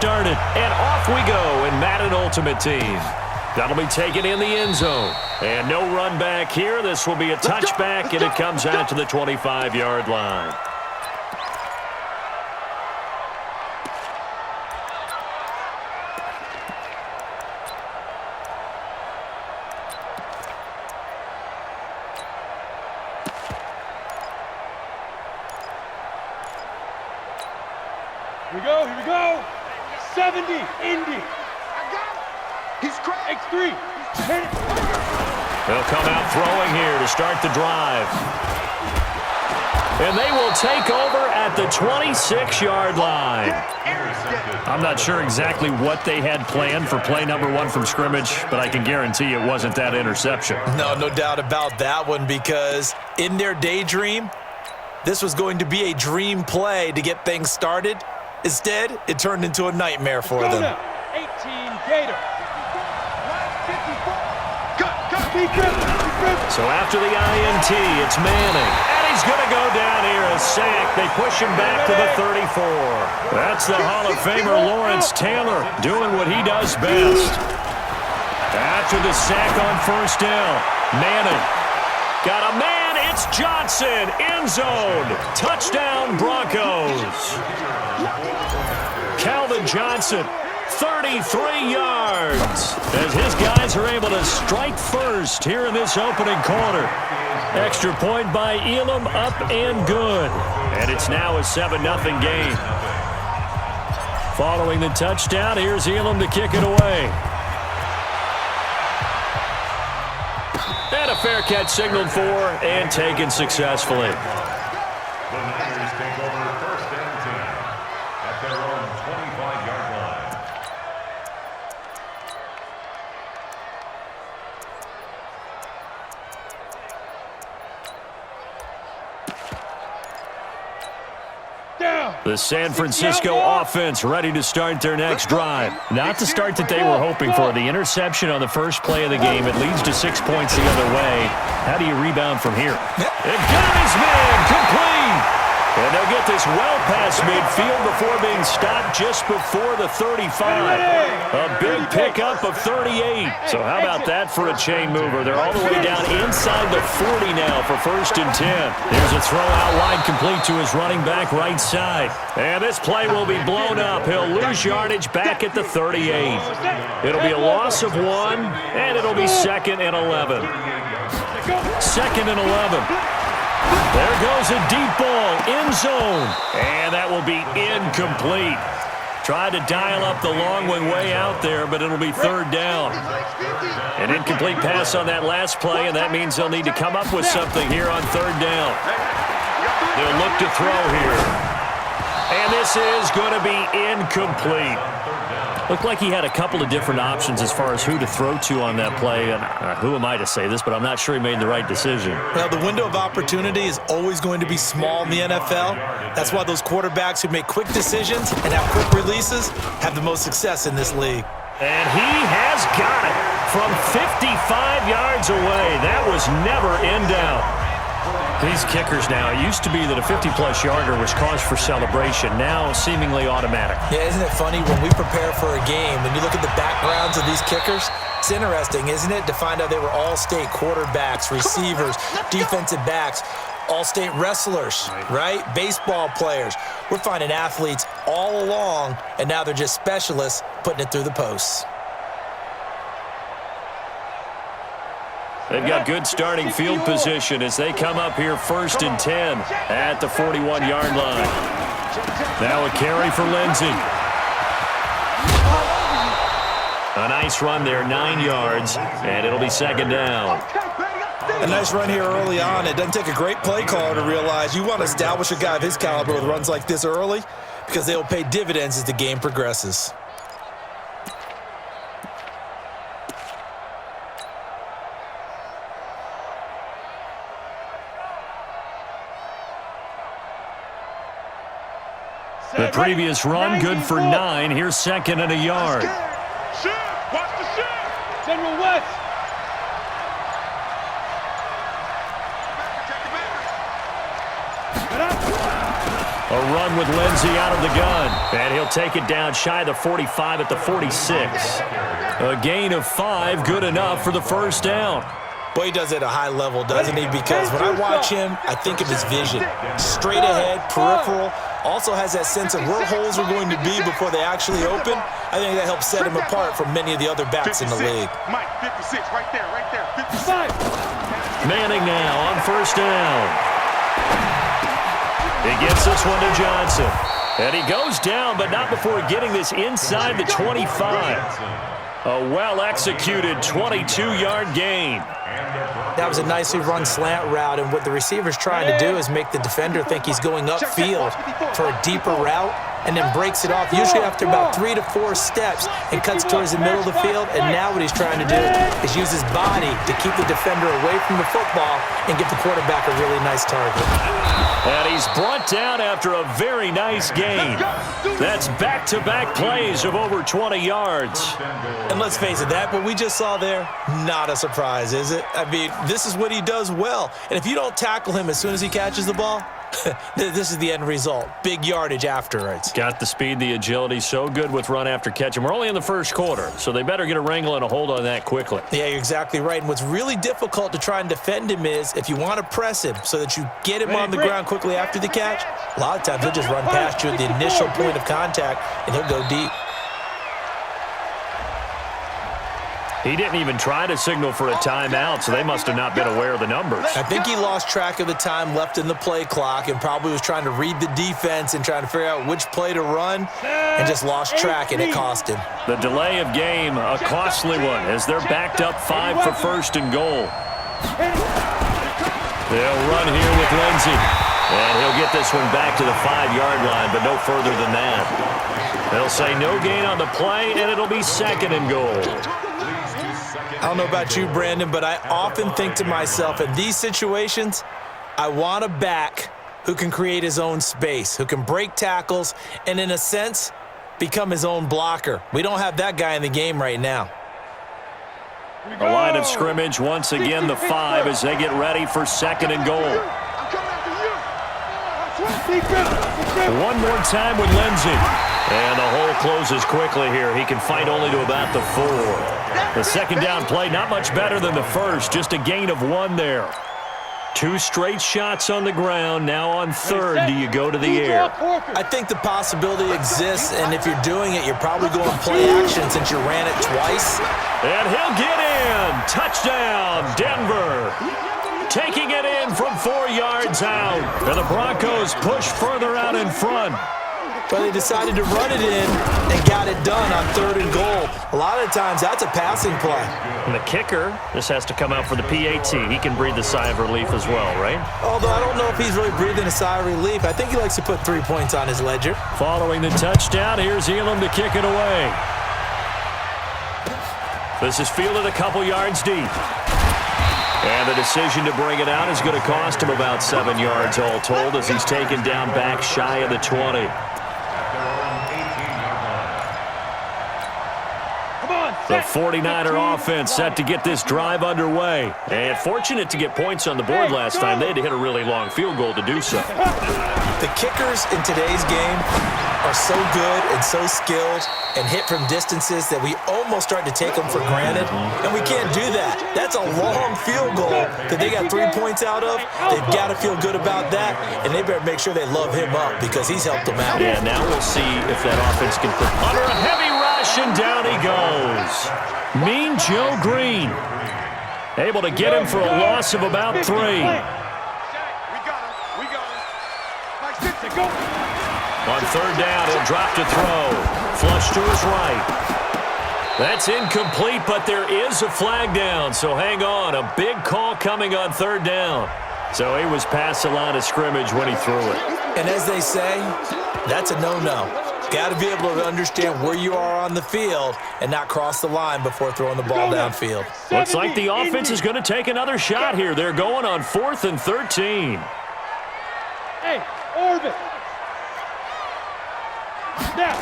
started. And off we go in Madden Ultimate Team. That'll be taken in the end zone. And no run back here. This will be a touchback, and it comes out to the 25-yard line. Here we go. 70, Indy. He's cracked. X3. They'll come out throwing here to start the drive. And they will take over at the 26-yard line. I'm not sure exactly what they had planned for play number 1 from scrimmage, but I can guarantee it wasn't that interception. No doubt about that one, because in their daydream, this was going to be a dream play to get things started. Instead, it turned into a nightmare for them. 18 Gator. So after the INT, it's Manning. And he's going to go down here, a sack. They push him back to the 34. That's the Hall of Famer Lawrence Taylor doing what he does best. After the sack on first down, Manning got a man. It's Johnson, end zone. Touchdown, Broncos. Calvin Johnson, 33 yards, as his guys are able to strike first here in this opening quarter. Extra point by Elam, up and good. And it's now a 7-0 game. Following the touchdown, here's Elam to kick it away. And a fair catch signaled for and taken successfully. The Niners take over first and 10 at their own 25-yard line. The San Francisco offense ready to start their next drive. Not the start that they were hoping for. The interception on the first play of the game. It leads to 6 points the other way. How do you rebound from here? It got his man complete. And they'll get this well past midfield before being stopped just before the 35. A big pickup of 38. So how about that for a chain mover? They're all the way down inside the 40 now for first and 10. There's a throw out wide complete to his running back right side. And this play will be blown up. He'll lose yardage back at the 38. It'll be a loss of 1, and it'll be 2nd and 11. 2nd and 11. There goes a deep ball, end zone, and that will be incomplete. Tried to dial up the long one way out there, but it'll be 3rd down. An incomplete pass on that last play, and that means they'll need to come up with something here on 3rd down. They'll look to throw here. And this is going to be incomplete. Looked like he had a couple of different options as far as who to throw to on that play. And who am I to say this, but I'm not sure he made the right decision. Well, the window of opportunity is always going to be small in the NFL. That's why those quarterbacks who make quick decisions and have quick releases have the most success in this league. And he has got it from 55 yards away. That was never in doubt. These kickers now, it used to be that a 50-plus yarder was cause for celebration. Now seemingly automatic. Yeah, isn't it funny when we prepare for a game, when you look at the backgrounds of these kickers, it's interesting, isn't it, to find out they were all-state quarterbacks, receivers, defensive backs, all-state wrestlers, right? Baseball players. We're finding athletes all along, and now they're just specialists putting it through the posts. They've got good starting field position as they come up here 1st and 10 at the 41-yard line. Now a carry for Lindsey. A nice run there, 9 yards, and it'll be 2nd down. A nice run here early on. It doesn't take a great play caller to realize you want to establish a guy of his caliber with runs like this early because they will pay dividends as the game progresses. The previous run, good for 9. Here's 2nd and a yard. Watch the shot. General West. A run with Lindsey out of the gun. And he'll take it down shy of the 45 at the 46. A gain of 5, good enough for the first down. Boy, he does it at a high level, doesn't he? Because when I watch him, I think of his vision. Straight ahead, peripheral. Also has that sense of where holes are going to be before they actually open. I think that helps set him apart from many of the other backs in the league. Mike, 56, right there, 55. Manning now on first down. He gets this one to Johnson. And he goes down, but not before getting this inside the 25. A well-executed 22-yard gain. That was a nicely run slant route, and what the receiver's trying to do is make the defender think he's going upfield for a deeper route, and then breaks it off, usually after about 3 to 4 steps, and cuts towards the middle of the field. And now what he's trying to do is use his body to keep the defender away from the football and give the quarterback a really nice target. And he's brought down after a very nice gain. That's back-to-back plays of over 20 yards. And let's face it, that what we just saw there, not a surprise, is it? I mean, this is what he does well. And if you don't tackle him as soon as he catches the ball, this is the end result. Big yardage afterwards. Got the speed, the agility, so good with run after catch. And we're only in the first quarter, so they better get a wrangle and a hold on that quickly. Yeah, you're exactly right. And what's really difficult to try and defend him is if you want to press him so that you get him on the ground quickly after the catch, a lot of times he'll just run past you at the initial point of contact, and he'll go deep. He didn't even try to signal for a timeout, so they must have not been aware of the numbers. I think he lost track of the time left in the play clock and probably was trying to read the defense and trying to figure out which play to run and just lost track, and it cost him. The delay of game, a costly one, as they're backed up 5 for first and goal. They'll run here with Lindsey. And he'll get this one back to the 5-yard line, but no further than that. They'll say no gain on the play, and it'll be second and goal. I don't know about you, Brandon, but I often think to myself, in these situations, I want a back who can create his own space, who can break tackles, and in a sense, become his own blocker. We don't have that guy in the game right now. The line of scrimmage, once again, the 5 as they get ready for second and goal. One more time with Lindsey. And the hole closes quickly here. He can fight only to about the 4. The second down play, not much better than the first. Just a gain of 1 there. 2 straight shots on the ground. Now on third, do you go to the air? I think the possibility exists, and if you're doing it, you're probably going play action since you ran it twice. And he'll get in. Touchdown, Denver. Taking it in from 4 yards out. And the Broncos push further out in front. But they decided to run it in and got it done on third and goal. A lot of times, that's a passing play. And the kicker, this has to come out for the PAT. He can breathe a sigh of relief as well, right? Although I don't know if he's really breathing a sigh of relief. I think he likes to put 3 points on his ledger. Following the touchdown, here's Elam to kick it away. This is fielded a couple yards deep. And the decision to bring it out is going to cost him about 7 yards all told as he's taken down back shy of the 20. The 49er offense set to get this drive underway. And fortunate to get points on the board last time. They had to hit a really long field goal to do so. The kickers in today's game are so good and so skilled and hit from distances that we almost start to take them for granted. And we can't do that. That's a long field goal that they got 3 points out of. They've got to feel good about that. And they better make sure they love him up because he's helped them out. Yeah, now we'll see if that offense can put under a heavy rush, and down he goes. Mean Joe Green. Able to get him for a loss of about 3. We got him. We got him. Like 6 to go. On third down, he'll drop to throw. Flush to his right. That's incomplete, but there is a flag down, so hang on. A big call coming on third down. So he was past the line of scrimmage when he threw it. And as they say, that's a no-no. Got to be able to understand where you are on the field and not cross the line before throwing the ball downfield. Looks like the offense is going to take another shot here. They're going on 4th and 13. Hey, orbit. Now.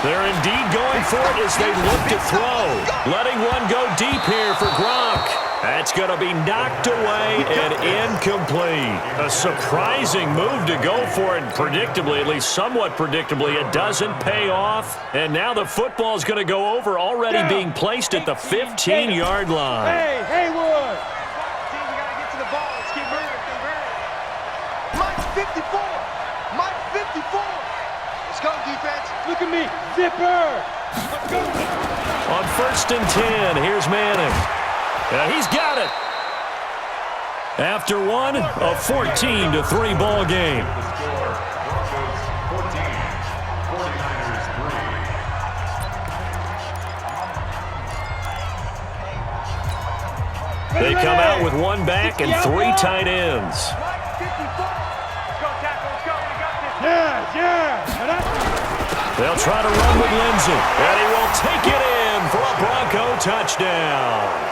They're indeed going for it as they look to throw. Letting one go deep here for Gronk. That's going to be knocked away and incomplete. A surprising move to go for it. Predictably, at least somewhat predictably, it doesn't pay off. And now the football is going to go over, already being placed at the 15-yard line. Hey, Haywood! Team, we got to get to the ball. Let's keep moving. Mike 54. Mike 54. Let's go, defense. Look at me. Zipper. Let's go. On 1st and 10, here's Manning. He's got it. After one, a 14-3 ball game. The score, Broncos 14, 49ers 3. They come out with one back and 3 tight ends. Mike 54. Let's go, tackle. Let's go. We got this. Yeah. They'll try to run with Lindsey, and he will take it in for a Bronco touchdown.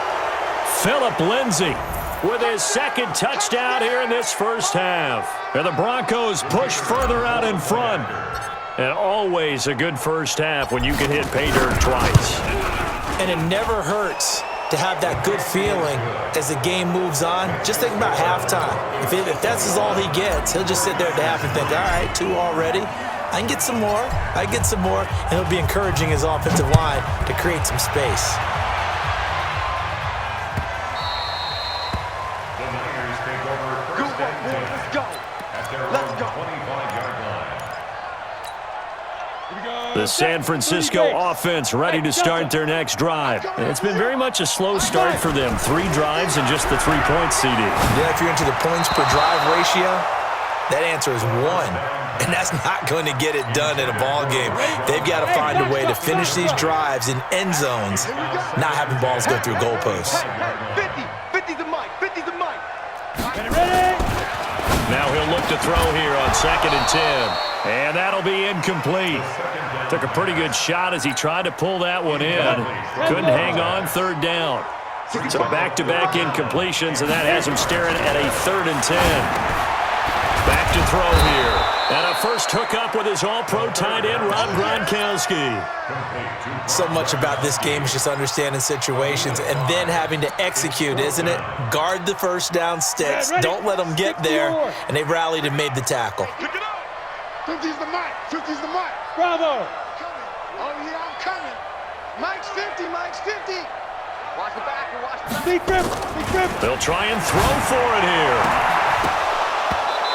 Phillip Lindsay with his 2nd touchdown here in this first half. And the Broncos push further out in front. And always a good first half when you can hit pay dirt twice. And it never hurts to have that good feeling as the game moves on. Just think about halftime. If that's all he gets, he'll just sit there at the half and think, all right, 2 already. I can get some more. And he'll be encouraging his offensive line to create some space. The San Francisco offense ready to start their next drive. It's been very much a slow start for them. 3 drives and just the 3 points, CD. Yeah, if you're into the points per drive ratio, that answer is 1. And that's not going to get it done in a ball game. They've got to find a way to finish these drives in end zones, not having balls go through goalposts. 50 the mic. 50 the mic. Ready? Now he'll look to throw here on 2nd and 10. And that'll be incomplete. Took a pretty good shot as he tried to pull that one in. Couldn't hang on 3rd down. So back-to-back incompletions, and that has him staring at a 3rd and 10. Back to throw here. And a first hookup with his all-pro tight end, Rob Gronkowski. So much about this game is just understanding situations and then having to execute, isn't it? Guard the first down sticks. Don't let them get there. And they rallied and made the tackle. Pick it up. 50's the mic. 50's the mic. Bravo. Oh, yeah, I'm coming. Mike's 50. Mike's 50. Watch the back. Watch the back. Big grip. They'll try and throw for it here.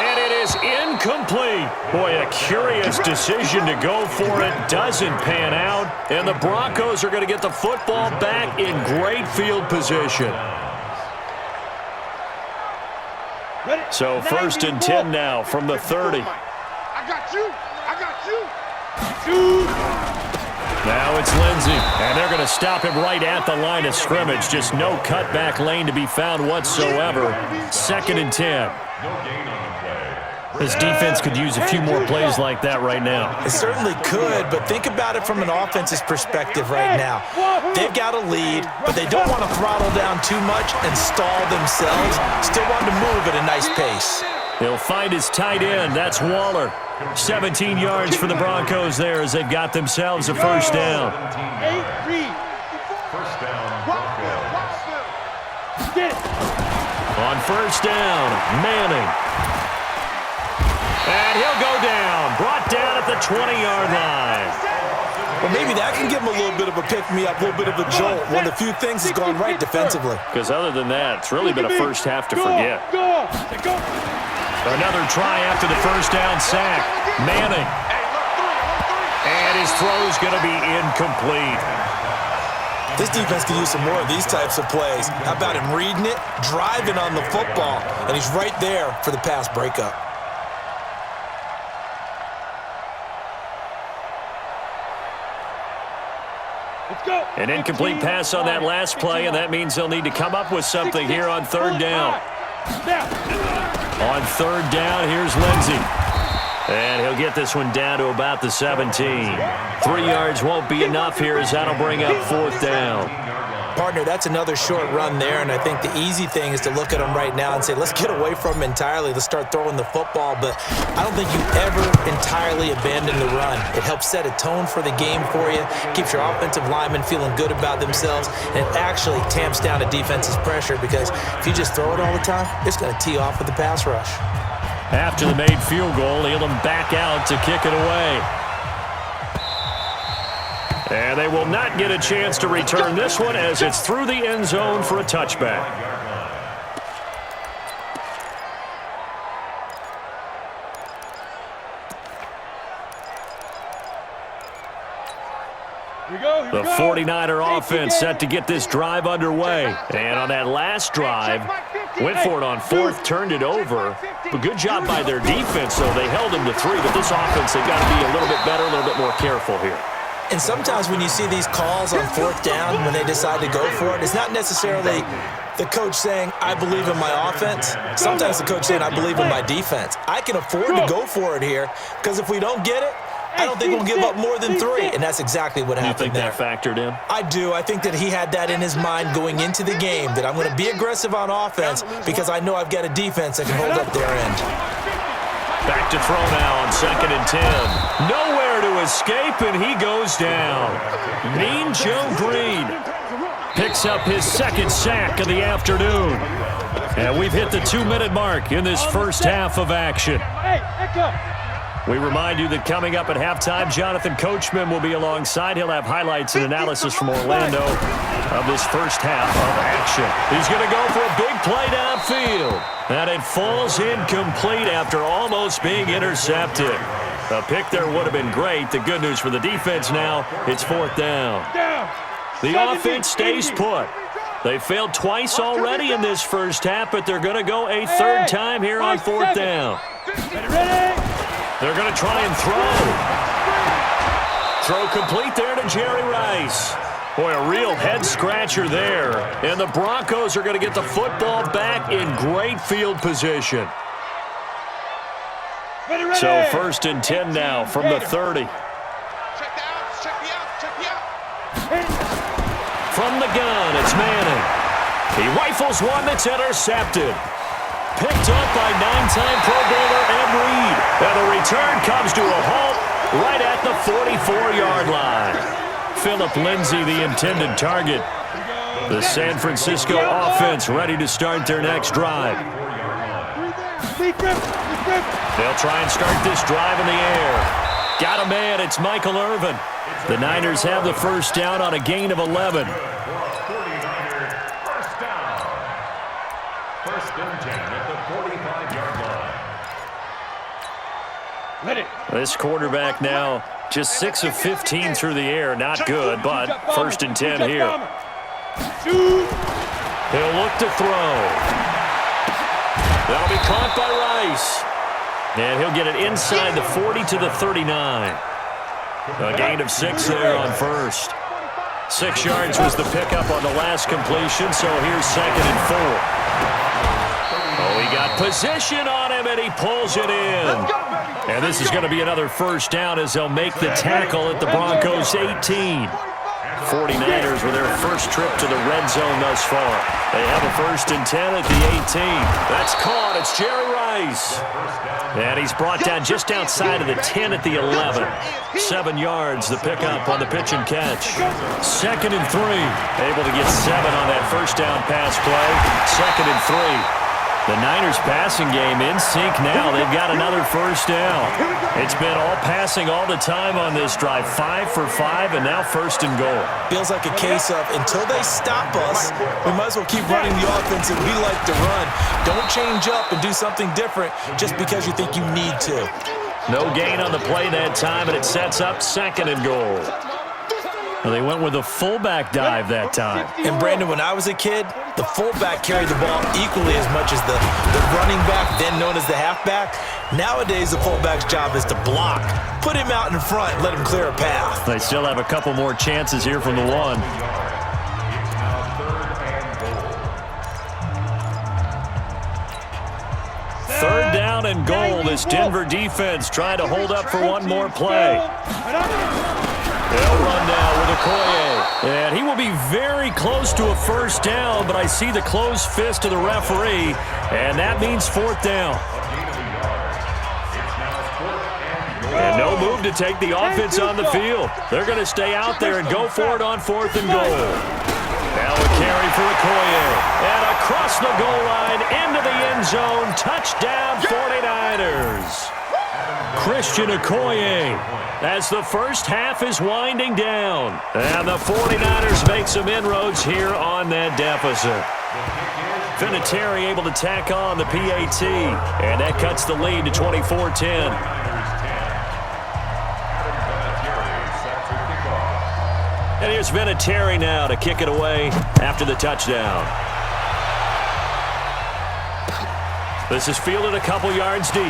And it is incomplete. Boy, a curious decision to go for it. Doesn't pan out. And the Broncos are going to get the football back in great field position. So 1st and 10 now from the 30. I got you. Now it's Lindsey, and they're going to stop him right at the line of scrimmage. Just no cutback lane to be found whatsoever. 2nd and 10. No gain on the play. This defense could use a few more plays like that right now. It certainly could, but think about it from an offense's perspective right now. They've got a lead, but they don't want to throttle down too much and stall themselves. Still want to move at a nice pace. He'll find his tight end. That's Waller. 17 yards for the Broncos there as they've got themselves a first down. 8-3. First down, Broncos. Get it. On 1st down, Manning. And he'll go down. Brought down at the 20-yard line. Well, maybe that can give him a little bit of a pick-me-up, a little bit of a jolt. One of the few things has gone right defensively. Because other than that, it's really been a first half to forget. Go. Another try after the first down sack. Manning. And his throw's going to be incomplete. This defense can use some more of these types of plays. How about him reading it, driving on the football, and he's right there for the pass breakup. An incomplete pass on that last play, and that means they'll need to come up with something here on 3rd down. On 3rd down, here's Lindsey. And he'll get this one down to about the 17. 3 yards won't be enough here as that'll bring up 4th down. Partner, that's another short run there, and I think the easy thing is to look at him right now and say, let's get away from him entirely. Let's start throwing the football, but I don't think you ever entirely abandon the run. It helps set a tone for the game for you, keeps your offensive linemen feeling good about themselves, and it actually tamps down a defense's pressure because if you just throw it all the time, it's going to tee off with the pass rush. After the made field goal, he'll them back out to kick it away. And they will not get a chance to return this one as it's through the end zone for a touchback. The 49er offense set to get this drive underway. And on that last drive, went for it on fourth, turned it over. But good job by their defense, though. They held them to 3, but this offense, they've got to be a little bit better, a little bit more careful here. And sometimes when you see these calls on fourth down, when they decide to go for it, it's not necessarily the coach saying, I believe in my offense. Sometimes the coach saying, I believe in my defense. I can afford to go for it here because if we don't get it, I don't think we'll give up more than 3, and that's exactly what happened there. You think that factored in? I do. I think that he had that in his mind going into the game, that I'm going to be aggressive on offense because I know I've got a defense that can hold up their end. Back to throw now on 2nd and 10. Nowhere to escape, and he goes down. Mean Joe Green picks up his 2nd sack of the afternoon. And we've hit the 2-minute mark in this first half of action. We remind you that coming up at halftime, Jonathan Coachman will be alongside. He'll have highlights and analysis from Orlando of this first half of action. He's going to go for a big play downfield. And it falls incomplete after almost being intercepted. A pick there would have been great. The good news for the defense now, it's 4th down. The offense stays put. They failed twice already in this first half, but they're going to go a 3rd time here on 4th down. They're going to try and throw. Throw complete there to Jerry Rice. Boy, a real head-scratcher there. And the Broncos are going to get the football back in great field position. So 1st and 10 now from the 30. From the gun, it's Manning. He rifles one that's intercepted. Picked up by 9-time Pro Bowler Ed Reed. And the return comes to a halt right at the 44-yard line. Philip Lindsay, the intended target. The San Francisco offense ready to start their next drive. They'll try and start this drive in the air. Got a man, it's Michael Irvin. The Niners have the first down on a gain of 11. 49ers first down. 1st and 10 at the 45-yard line. This quarterback now just 6 of 15 through the air. Not good, but 1st and 10 here. He'll look to throw. That'll be caught by Rice. And he'll get it inside the 40 to the 39. A gain of 6 there on 1st. 6 yards was the pickup on the last completion, so here's 2nd and 4. Oh, he got position on him, and he pulls it in. And this is going to be another first down as they'll make the tackle at the Broncos' 18. 49ers with their first trip to the red zone thus far. They have a 1st and 10 at the 18. That's caught. It's Jerry Rice. And he's brought down just outside of the 10 at the 11. 7 yards, the pickup on the pitch and catch. 2nd and 3. Able to get 7 on that first down pass play. 2nd and 3. The Niners passing game in sync now. They've got another first down. It's been all passing all the time on this drive. 5 for 5, and now 1st and goal. Feels like a case of until they stop us, we might as well keep running the offense that we like to run. Don't change up and do something different just because you think you need to. No gain on the play that time, and it sets up 2nd and goal. Well, they went with a fullback dive that time. And, Brandon, when I was a kid, the fullback carried the ball equally as much as the running back, then known as the halfback. Nowadays, the fullback's job is to block. Put him out in front and let him clear a path. They still have a couple more chances here from the 1. Third down and goal. This Denver defense trying to hold up for one more play. They'll run now with Okoye. And he will be very close to a first down, but I see the closed fist of the referee, and that means fourth down. And no move to take the offense on the field. They're going to stay out there and go for it on fourth and goal. Now a carry for Okoye. And across the goal line into the end zone. Touchdown 49ers. Christian Okoye as the first half is winding down. And the 49ers make some inroads here on that deficit. Vinatieri able to tack on the PAT. And that cuts the lead to 24-10. And here's Vinatieri now to kick it away after the touchdown. This is fielded a couple yards deep.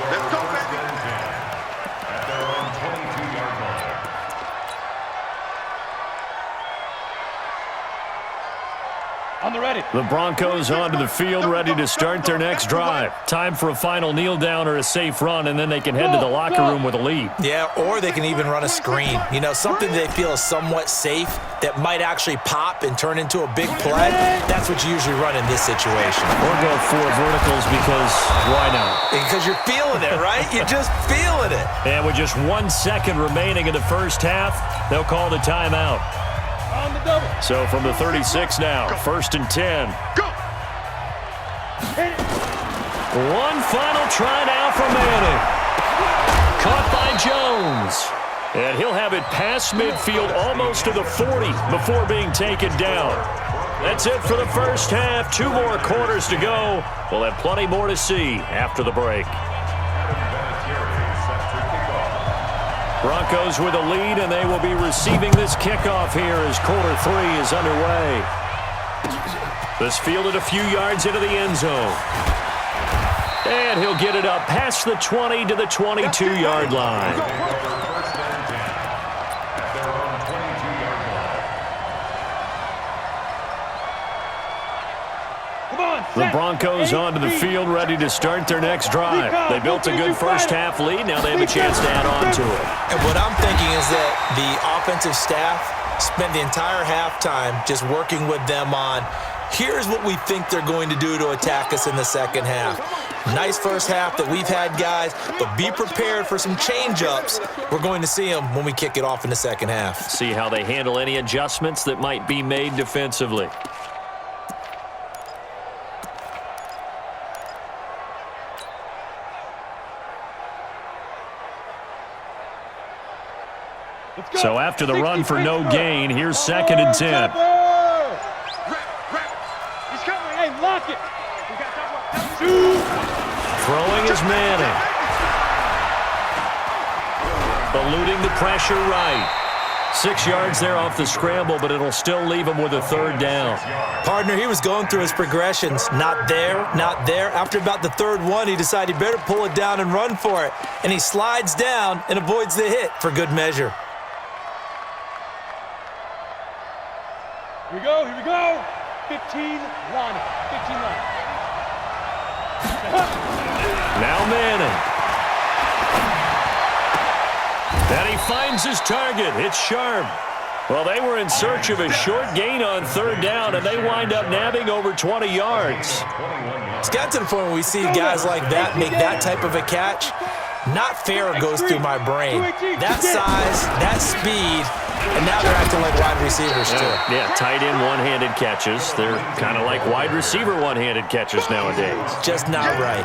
Let's go, baby. At their own 22-yard line. On the ready. The Broncos onto the field, ready to start their next drive. Time for a final kneel down or a safe run, and then they can head to the locker room with a lead. Yeah, or they can even run a screen. You know, something they feel is somewhat safe that might actually pop and turn into a big play. That's what you usually run in this situation. Or go for verticals because why not? Because you're feeling it, right? You're just feeling it. And with just 1 second remaining in the first half, they'll call the timeout. On the double. So from the 36 now, first and 10. Go. Hit it. One final try now for Manning. Caught by Jones. And he'll have it past midfield almost to the 40 before being taken down. That's it for the first half. 2 more quarters to go. We'll have plenty more to see after the break. Broncos with a lead, and they will be receiving this kickoff here as quarter 3 is underway. This fielded a few yards into the end zone. And he'll get it up past the 20 to the 22-yard line. The Broncos onto the field, ready to start their next drive. They built a good first half lead. Now they have a chance to add on to it. And what I'm thinking is that the offensive staff spent the entire halftime just working with them on, here's what we think they're going to do to attack us in the second half. Nice first half that we've had, guys, but be prepared for some change-ups. We're going to see them when we kick it off in the second half. See how they handle any adjustments that might be made defensively. So after the run for no gain, here's second and 10. He's coming. Hey, lock it. Throwing is Manning. Eluding the pressure right. 6 yards there off the scramble, but it'll still leave him with a third down. Partner, he was going through his progressions. Not there, not there. After about the third one, he decided he better pull it down and run for it. And he slides down and avoids the hit for good measure. Here we go, here we go. 15 line. 15 line. Now Manning. And he finds his target. It's Sharp. Well, they were in search of a short gain on third down, and they wind up nabbing over 20 yards. It's got to the point where we see guys like that make that type of a catch. Not fair goes through my brain. That size, that speed, and now they're acting like wide receivers too. Yeah, tight end one-handed catches. They're kind of like wide receiver one-handed catches nowadays. Just not right.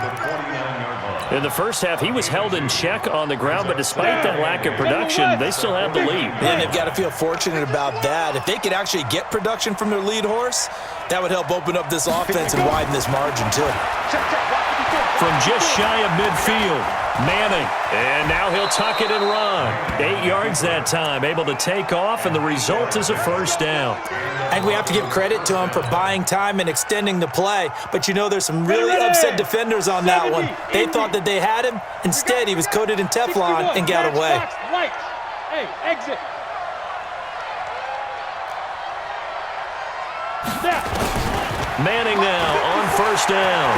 In the first half, he was held in check on the ground, but despite that lack of production, they still have the lead. And they've got to feel fortunate about that. If they could actually get production from their lead horse, that would help open up this offense and widen this margin too. From just shy of midfield, Manning. And now he'll tuck it and run. 8 yards that time, able to take off, and the result is a first down. I think we have to give credit to him for buying time and extending the play. But you know, there's some really upset defenders on that one. They thought that they had him. Instead, he was coated in Teflon and got away. Hey, exit. Manning now on first down.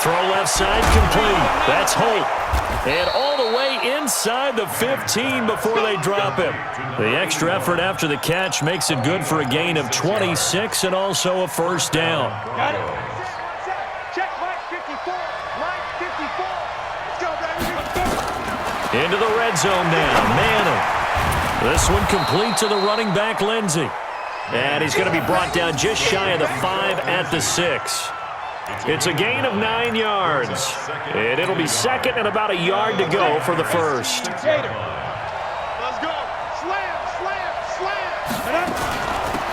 Throw left side complete. That's Holt. And all the way inside the 15 before they drop him. The extra effort after the catch makes it good for a gain of 26 and also a first down. Got it. Check Mike 54. Mike 54. Let's go, baby. Into the red zone now. Manning. This one complete to the running back, Lindsey. And he's going to be brought down just shy of the 5 at the 6. It's a gain of 9 yards. And it'll be second and about a yard to go for the first. Let's go. Slam, slam, slam.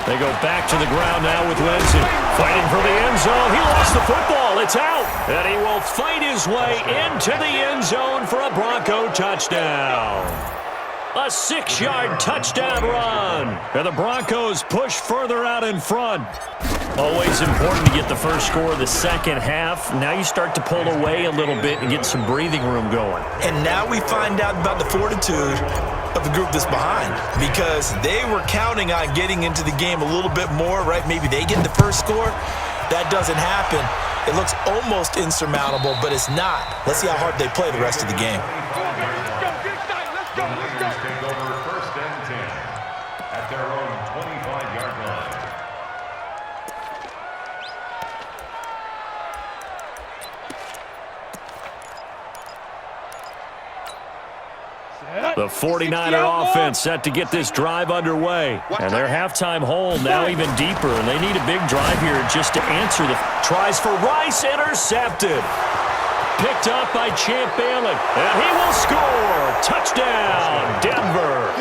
They go back to the ground now with Lindsey. Fighting for the end zone. He lost the football. It's out. And he will fight his way into the end zone for a Bronco touchdown. A 6-yard touchdown run. And the Broncos push further out in front. Always important to get the first score of the second half. Now you start to pull away a little bit and get some breathing room going. And now we find out about the fortitude of the group that's behind, because they were counting on getting into the game a little bit more, right? Maybe they get the first score. That doesn't happen. It looks almost insurmountable, but it's not. Let's see how hard they play the rest of the game. The Niners take over first and 10 at their own 25-yard line. The 49er offense set to get this drive underway. And their halftime hole now even deeper. And they need a big drive here just to answer the tries for Rice. Intercepted. Picked up by Champ Bailey. And he will score. Touchdown, Denver.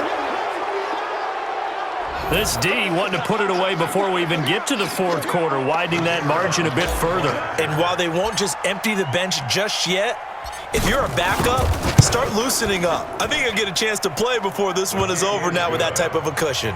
This D wanting to put it away before we even get to the fourth quarter, widening that margin a bit further. And while they won't just empty the bench just yet, if you're a backup, start loosening up. I think you'll get a chance to play before this one is over now with that type of a cushion.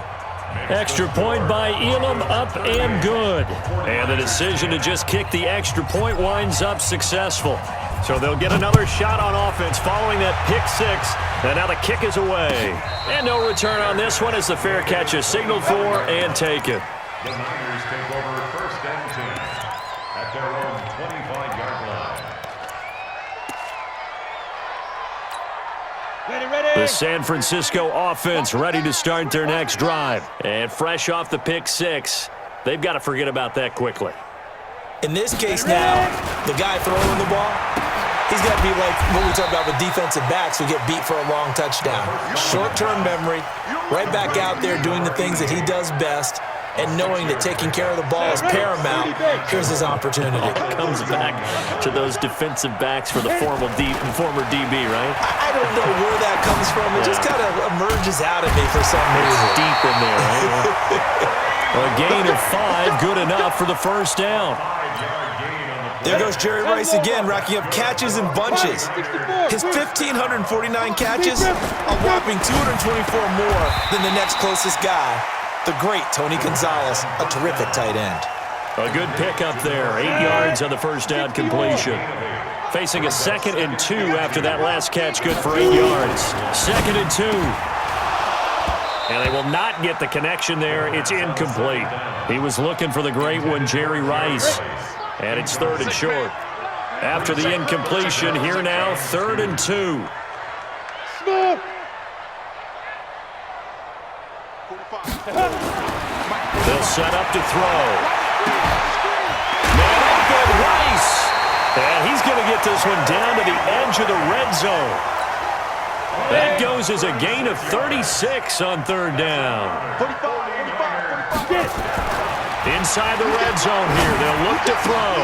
Extra point by Elam, up and good. And the decision to just kick the extra point winds up successful. So they'll get another shot on offense following that pick six. And now the kick is away. And no return on this one as the fair catch is signaled for and taken. The Niners take over first and 10 at their own 25-yard line. The San Francisco offense ready to start their next drive. And fresh off the pick six, they've got to forget about that quickly. In this case now, the guy throwing the ball, he's got to be like what we talk about with defensive backs who get beat for a long touchdown. Short-term memory, right back out there doing the things that he does best, and knowing that taking care of the ball is paramount. Here's his opportunity. Comes back to those defensive backs for the former DB, right? I don't know where that comes from. It just kind of emerges out of me for some reason. Deep in there, right? A gain of 5, good enough for the first down. There goes Jerry Rice again, racking up catches in bunches. His 1,549 catches, a whopping 224 more than the next closest guy. The great Tony Gonzalez, a terrific tight end. A good pickup there, 8 yards on the first down completion. Facing a 2nd and 2 after that last catch, good for 8 yards. 2nd and 2. And they will not get the connection there. It's incomplete. He was looking for the great one, Jerry Rice. And it's 3rd and short. After the incompletion, here now, 3rd and 2. They'll set up to throw. Man open, Rice. And he's going to get this one down to the edge of the red zone. That goes as a gain of 36 on 3rd down. Inside the red zone here, they'll look to throw.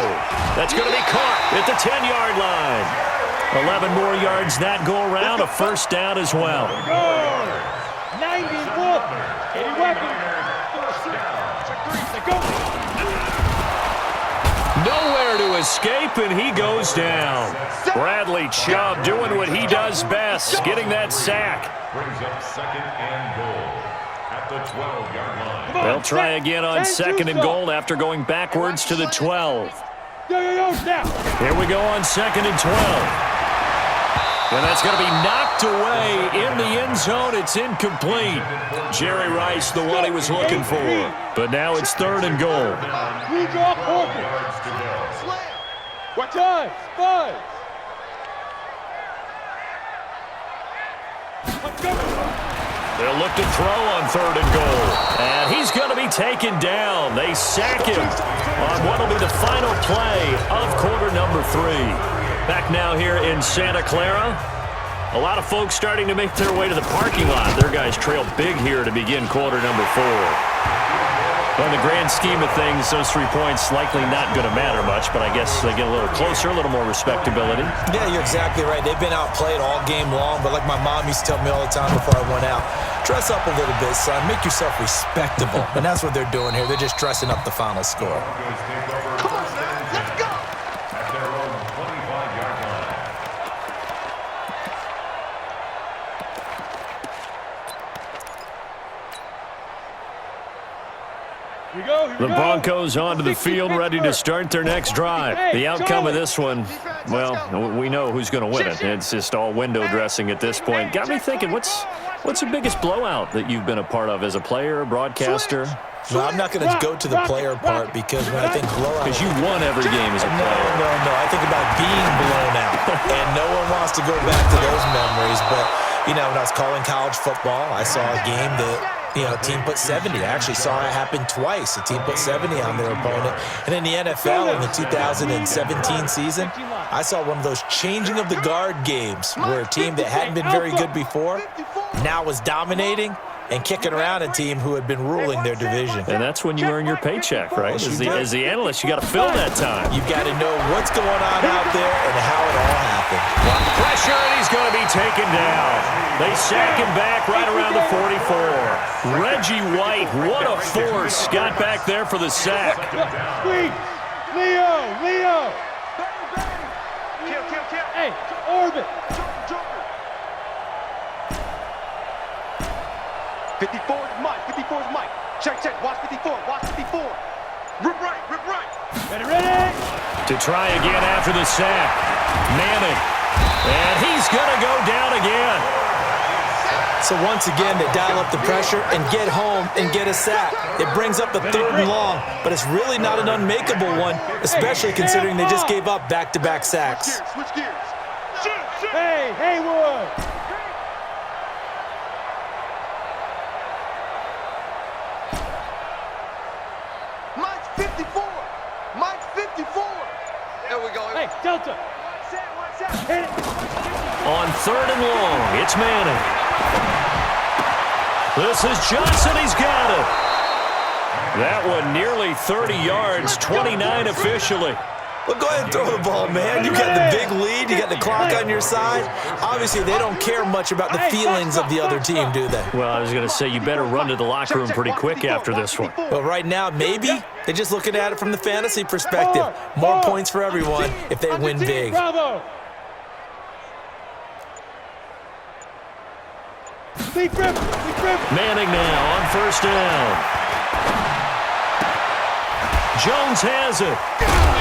That's going to be caught at the 10-yard line. 11 more yards that go around, a first down as well. 90 Nowhere to escape, and he goes down. Bradley Chubb doing what he does best, getting that sack. Brings up 2nd and goal at the 12-yard line. They'll try again on 2nd and goal after going backwards to the 12. Here we go on 2nd and 12. And that's going to be knocked away in the end zone. It's incomplete. Jerry Rice, the one he was looking for. But now it's 3rd and goal. Watch out! Buzz! Let's go! They'll look to throw on 3rd and goal. And he's going to be taken down. They sack him on what will be the final play of quarter number 3. Back now here in Santa Clara. A lot of folks starting to make their way to the parking lot. Their guys trail big here to begin quarter number 4. Well, in the grand scheme of things, those 3 points likely not going to matter much, but I guess they get a little closer, a little more respectability. Yeah, you're exactly right. They've been outplayed all game long, but like my mom used to tell me all the time before I went out, dress up a little bit, son. Make yourself respectable. And that's what they're doing here. They're just dressing up the final score. Come on, man. Let's go. At their own 25-yard line. Here we go, here we The go. Broncos onto the field, ready to start their next drive. The outcome of this one, well, we know who's going to win it. It's just all window dressing at this point. Got me thinking, what's the biggest blowout that you've been a part of as a player, a broadcaster? No, I'm not going to go to the player part because when I think blowout... Because you won every game as a player. No. I think about being blown out. And no one wants to go back to those memories. But, you know, when I was calling college football, I saw a game that... a team put 70. I actually saw it happen twice. A team put 70 on their opponent. And in the NFL, in the 2017 season, I saw one of those changing of the guard games where a team that hadn't been very good before now was dominating and kicking around a team who had been ruling their division. And that's when you earn your paycheck, right? As the analyst, you got to fill that time. You've got to know what's going on out there and how it all happened. Pressure, and he's going to be taken down. They sack him back right around the 44. Reggie White, what a force, got back there for the sack. Squeeze! Leo! Kill. Hey, orbit! Joker. 54 is Mike. 54 is Mike. Check. Watch 54. Rip right. Ready? To try again after the sack. Manning. And he's going to go down again. So once again, they dial up the pressure and get home and get a sack. It brings up a 3rd and long, but it's really not an unmakeable one, especially considering they just gave up back-to-back sacks. Switch gears. Hey, Haywood! Mike's 54. There we go. Hey, Delta! Watch out. Hit it! On 3rd and long, it's Manning. This is Johnson. He's got it. That one nearly 30 yards, 29 officially. Well, go ahead and throw the ball, man. You got the big lead. You got the clock on your side. Obviously, they don't care much about the feelings of the other team, do they? Well, I was going to say, you better run to the locker room pretty quick after this one. But right now, maybe they're just looking at it from the fantasy perspective. More points for everyone if they win big. Bravo! Deep grip! Manning now on 1st down. Jones has it.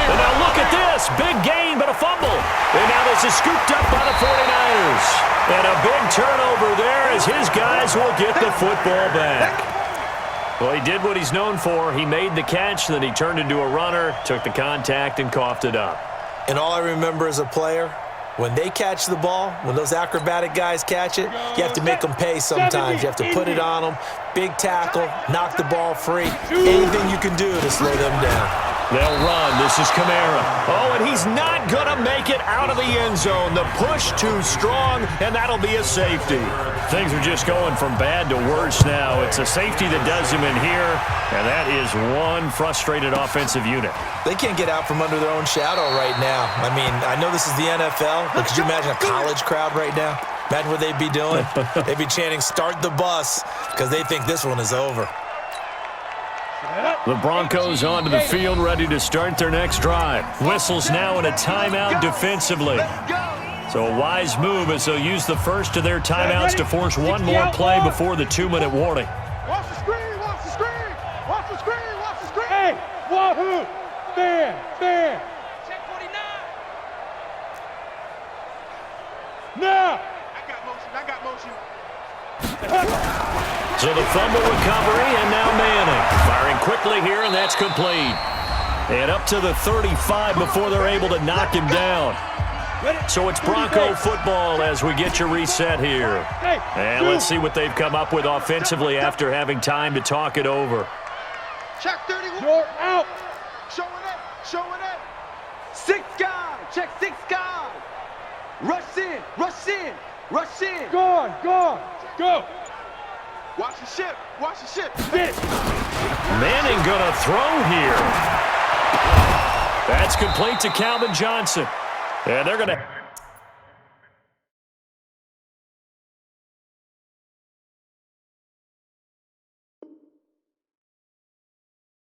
And now look at this. Big gain, but a fumble. And now this is scooped up by the 49ers. And a big turnover there as his guys will get the football back. Well, he did what he's known for. He made the catch, then he turned into a runner, took the contact, and coughed it up. And all I remember as a player, when they catch the ball, when those acrobatic guys catch it, you have to make them pay sometimes. You have to put it on them. Big tackle, knock the ball free. Anything you can do to slow them down. They'll run. This is Kamara. Oh, and he's not going to make it out of the end zone. The push too strong, and that'll be a safety. Things are just going from bad to worse now. It's a safety that does him in here, and that is one frustrated offensive unit. They can't get out from under their own shadow right now. I mean, I know this is the NFL, but could you imagine a college crowd right now? Imagine what they'd be doing. They'd be chanting, "Start the bus," because they think this one is over. The Broncos onto the field, ready to start their next drive. Whistles now in a timeout defensively. So a wise move as they'll use the first of their timeouts to force one more play before the 2-minute warning. Watch the screen. Hey, wahoo! Stand! Check 49. Now! I got motion. So the fumble recovery, and now Manning. Firing quickly here, and that's complete. And up to the 35 before they're able to knock him down. So it's Bronco football as we get your reset here. And let's see what they've come up with offensively after having time to talk it over. Check 31. You're out. Showing it. Showing it. 6 guys. Check 6 guys. Rush in. Rush in. Rush in. Go. Go. Watch the ship. Watch the ship. Sit. Manning gonna throw here. That's complete to Calvin Johnson. And they're gonna